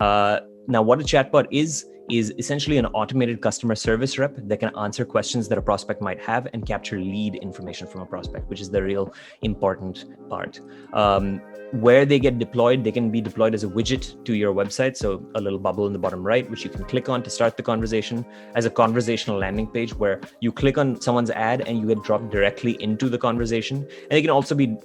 Now, what a chatbot is essentially an automated customer service rep that can answer questions that a prospect might have and capture lead information from a prospect, which is the real important part. Where they get deployed, they can be deployed as a widget to your website. So a little bubble in the bottom right, which you can click on to start the conversation, as a conversational landing page where you click on someone's ad and you get dropped directly into the conversation. And they can also be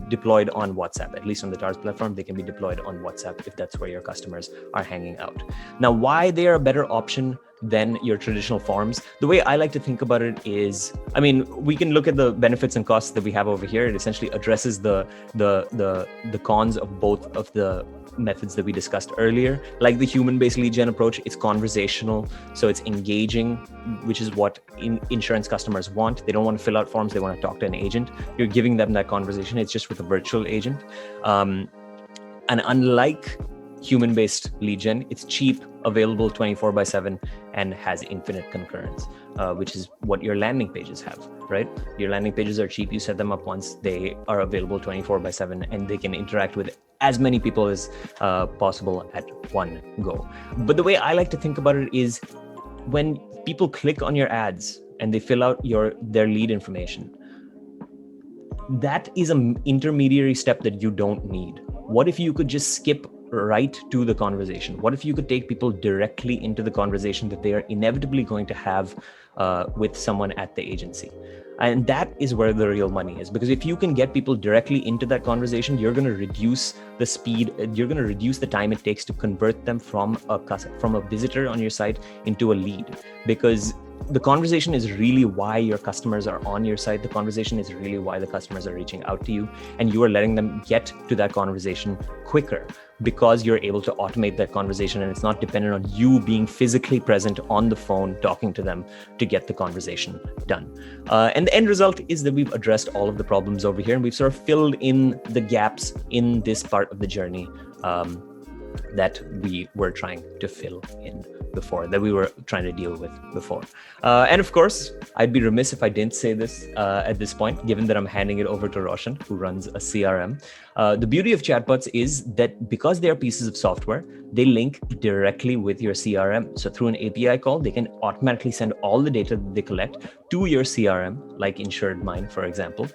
deployed on WhatsApp. At least on the TARS platform, they can be deployed on WhatsApp if that's where your customers are hanging out. Now, why they are a better option than your traditional forms, the way I like to think about it is, I mean, we can look at the benefits and costs that we have over here. It essentially addresses the cons of both of the methods that we discussed earlier. Like the human-based lead gen approach, it's conversational, so it's engaging, which is what insurance customers want. They don't want to fill out forms, they want to talk to an agent. You're giving them that conversation, it's just with a virtual agent. And unlike human-based lead gen, it's cheap, available 24/7, and has infinite concurrence, which is what your landing pages have, right? Your landing pages are cheap. You set them up once, they are available 24/7, and they can interact with as many people as possible at one go. But the way I like to think about it is, when people click on your ads and they fill out their lead information, that is an intermediary step that you don't need. What if you could just skip right to the conversation? What if you could take people directly into the conversation that they are inevitably going to have with someone at the agency? And that is where the real money is, because if you can get people directly into that conversation, you're going to reduce the speed, you're going to reduce the time it takes to convert them from a visitor on your site into a lead, because the conversation is really why your customers are on your site. The conversation is really why the customers are reaching out to you, and you are letting them get to that conversation quicker because you're able to automate that conversation, and it's not dependent on you being physically present on the phone talking to them to get the conversation done. And the end result is that we've addressed all of the problems over here, and we've sort of filled in the gaps in this part of the journey that we were trying to fill in before, that we were trying to deal with before. And of course, I'd be remiss if I didn't say this at this point, given that I'm handing it over to Roshan, who runs a CRM. The beauty of chatbots is that because they are pieces of software, they link directly with your CRM. So through an API call, they can automatically send all the data that they collect to your CRM, like Insured Mind, for example,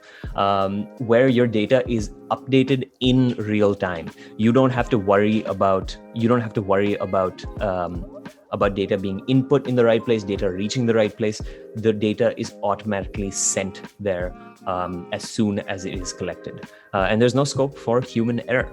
where your data is updated in real time. You don't have to worry about data being input in the right place, data reaching the right place. The data is automatically sent there as soon as it is collected. And there's no scope for human error.